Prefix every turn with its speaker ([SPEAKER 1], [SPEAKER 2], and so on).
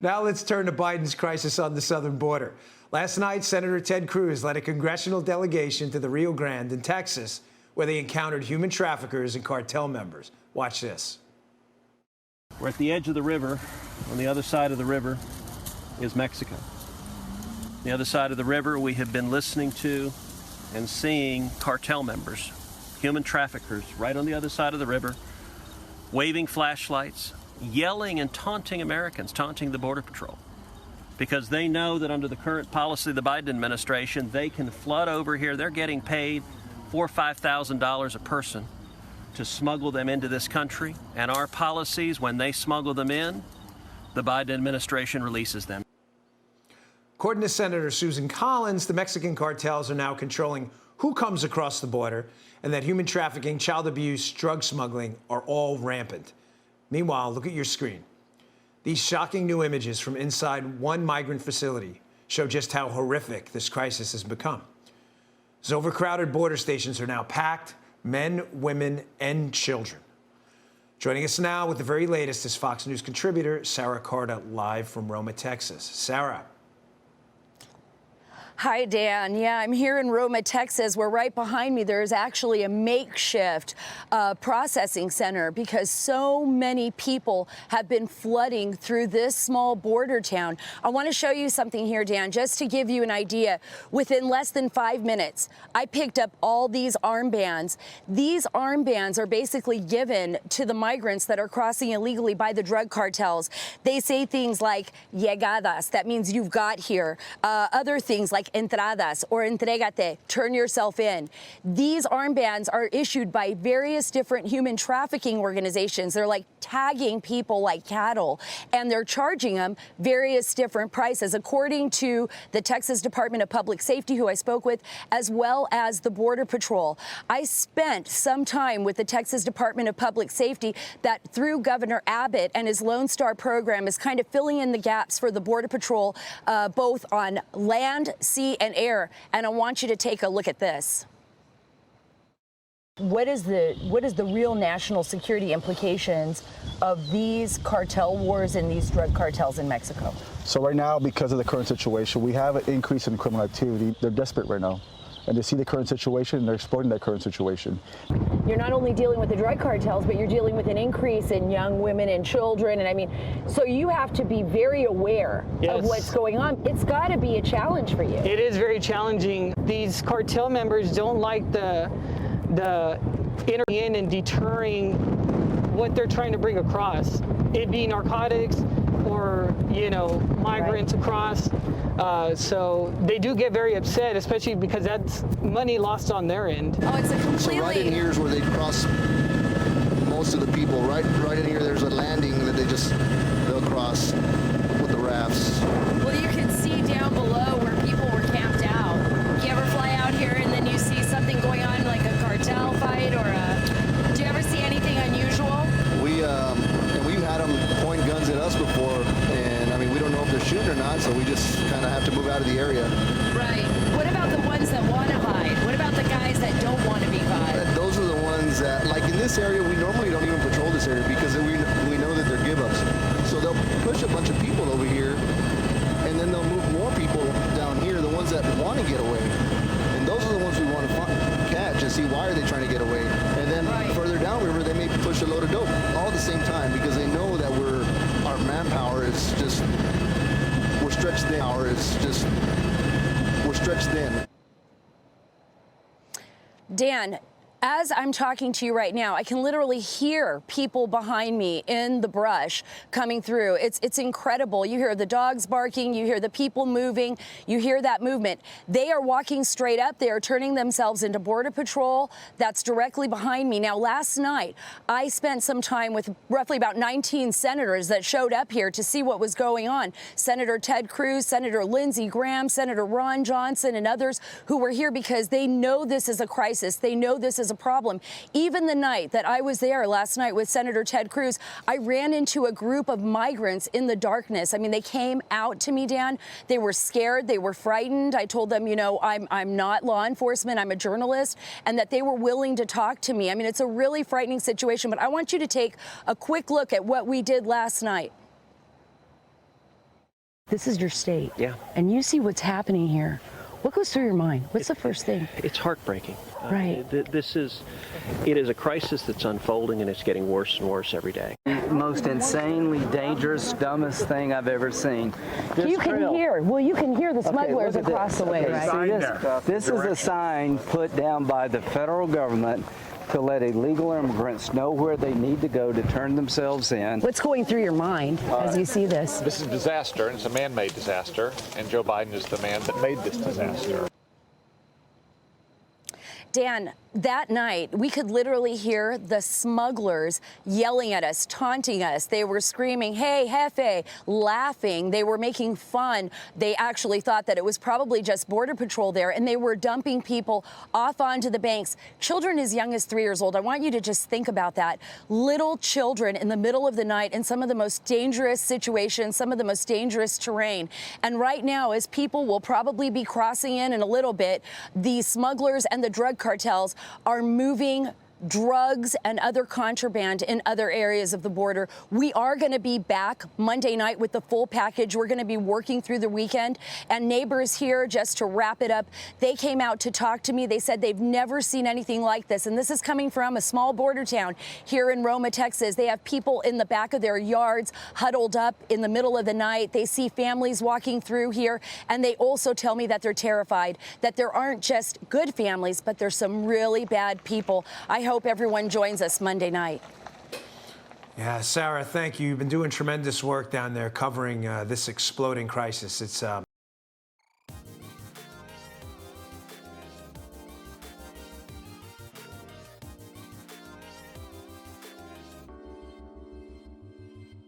[SPEAKER 1] Now let's turn to Biden's crisis on the southern border. Last night, Senator Ted Cruz led a congressional delegation to the Rio Grande in Texas, where they encountered human traffickers and cartel members. Watch this.
[SPEAKER 2] We're at the edge of the river. On the other side of the river is Mexico. On the other side of the river, we have been listening to and seeing cartel members, human traffickers, right on the other side of the river, waving flashlights, yelling and taunting Americans, taunting the Border Patrol, because they know that under the current policy of the Biden administration, they can flood over here. They're getting paid $4,000 or $5,000 a person to smuggle them into this country. And our policies, when they smuggle them in, the Biden administration releases them.
[SPEAKER 1] According to Senator Susan Collins, the Mexican cartels are now controlling who comes across the border, and that human trafficking, child abuse, drug smuggling are all rampant. Meanwhile, look at your screen. These shocking new images from inside one migrant facility show just how horrific this crisis has become. As overcrowded border stations are now packed, men, women, and children. Joining us now with the very latest is Fox News contributor Sarah Carta, live from Roma, Texas. Sarah.
[SPEAKER 3] Hi, Dan. Yeah, I'm here in Roma, Texas, where right behind me there is actually a makeshift processing center because so many people have been flooding through this small border town. I want to show you something here, Dan, just to give you an idea. Within less than 5 minutes, I picked up all these armbands. These armbands are basically given to the migrants that are crossing illegally by the drug cartels. They say things like llegadas, that means you've got here. Other things like entradas or entregate, turn yourself in. These armbands are issued by various different human trafficking organizations. They're like tagging people like cattle, and they're charging them various different prices, according to the Texas Department of Public Safety, who I spoke with, as well as the Border Patrol. I spent some time with the Texas Department of Public Safety that, through Governor Abbott and his Lone Star program, is kind of filling in the gaps for the Border Patrol, both on land, sea, and air. And I want you to take a look at this. What is the real national security implications of these cartel wars and these drug cartels in Mexico?
[SPEAKER 4] So right now, because of the current situation, we have an increase in criminal activity. They're desperate right now. And they see the current situation, they're exploiting that current situation.
[SPEAKER 3] You're not only dealing with the drug cartels, but you're dealing with an increase in young women and children. And I mean, so you have to be very aware of what's going on. It's got to be a challenge for you.
[SPEAKER 5] It is very challenging. These cartel members don't like the entering in and deterring what they're trying to bring across. It be narcotics or, you know, migrants across. So they do get very upset, especially because that's money lost on their end.
[SPEAKER 3] Oh, it's a completely...
[SPEAKER 6] So right in here is where they cross most of the people. Right in here, there's a landing that they'll cross with the rafts.
[SPEAKER 3] Well, you can see down below where people were camped out. You ever fly out here and then you see something going on like a cartel fight or a... Do you ever see anything unusual?
[SPEAKER 6] We've had them point guns at us before, and I mean, we don't know if they're shooting or not, so we just kind of have to move out of the area.
[SPEAKER 3] Right. What about the ones that want to hide? What about the guys that don't want to be caught?
[SPEAKER 6] Those are the ones that, like in this area, we normally don't even patrol this area because we know that they're give-ups. So they'll push a bunch of people over here, and then they'll move more people down here, the ones that want to get away. And those are the ones we want to catch and see why are they trying to get away. And then further downriver, they may push a load of dope all at the same time because they know that our manpower is just, we're stretched thin. We're stretched thin.
[SPEAKER 3] Dan, as I'm talking to you right now, I can literally hear people behind me in the brush coming through. It's incredible. You hear the dogs barking, you hear the people moving, you hear that movement. They are walking straight up. They are turning themselves into Border Patrol. That's directly behind me. Now, last night, I spent some time with roughly about 19 senators that showed up here to see what was going on. Senator Ted Cruz, Senator Lindsey Graham, Senator Ron Johnson, and others who were here because they know this is a crisis. They know this is a problem. Even the night that I was there last night with Senator Ted Cruz, I ran into a group of migrants in the darkness. I mean, they came out to me, Dan. They were scared. They were frightened. I told them, you know, I'm not law enforcement. I'm a journalist, and that they were willing to talk to me. I mean, it's a really frightening situation, but I want you to take a quick look at what we did last night. This is your state.
[SPEAKER 2] Yeah.
[SPEAKER 3] And you see what's happening here. What goes through your mind? What's the first thing?
[SPEAKER 2] It's heartbreaking.
[SPEAKER 3] Right.
[SPEAKER 2] It is a crisis that's unfolding, and it's getting worse and worse every day.
[SPEAKER 7] Most insanely dangerous, dumbest thing I've ever seen.
[SPEAKER 3] You can hear. Well, you can hear the smugglers
[SPEAKER 7] look at
[SPEAKER 3] across
[SPEAKER 7] this.
[SPEAKER 3] the way,
[SPEAKER 7] Okay,
[SPEAKER 3] right?
[SPEAKER 7] see this is a sign put down by the federal government to let illegal immigrants know where they need to go to turn themselves in.
[SPEAKER 3] What's going through your mind as you see this?
[SPEAKER 8] This is a disaster, and it's a man-made disaster, and Joe Biden is the man that made this disaster.
[SPEAKER 3] Dan, that night, we could literally hear the smugglers yelling at us, taunting us. They were screaming, "Hey, Jefe," laughing. They were making fun. They actually thought that it was probably just Border Patrol there, and they were dumping people off onto the banks. Children as young as 3 years old. I want you to just think about that. Little children in the middle of the night in some of the most dangerous situations, some of the most dangerous terrain. And right now, as people will probably be crossing in a little bit, the smugglers and the drug cartels are moving drugs and other contraband in other areas of the border. We are going to be back Monday night with the full package. We're going to be working through the weekend. And neighbors here, just to wrap it up, they came out to talk to me. They said they've never seen anything like this. And this is coming from a small border town here in Roma, Texas. They have people in the back of their yards huddled up in the middle of the night. They see families walking through here. And they also tell me that they're terrified, that there aren't just good families, but there's some really bad people. I hope everyone joins us Monday night.
[SPEAKER 1] Yeah, Sarah, thank you. You've been doing tremendous work down there covering this exploding crisis. It's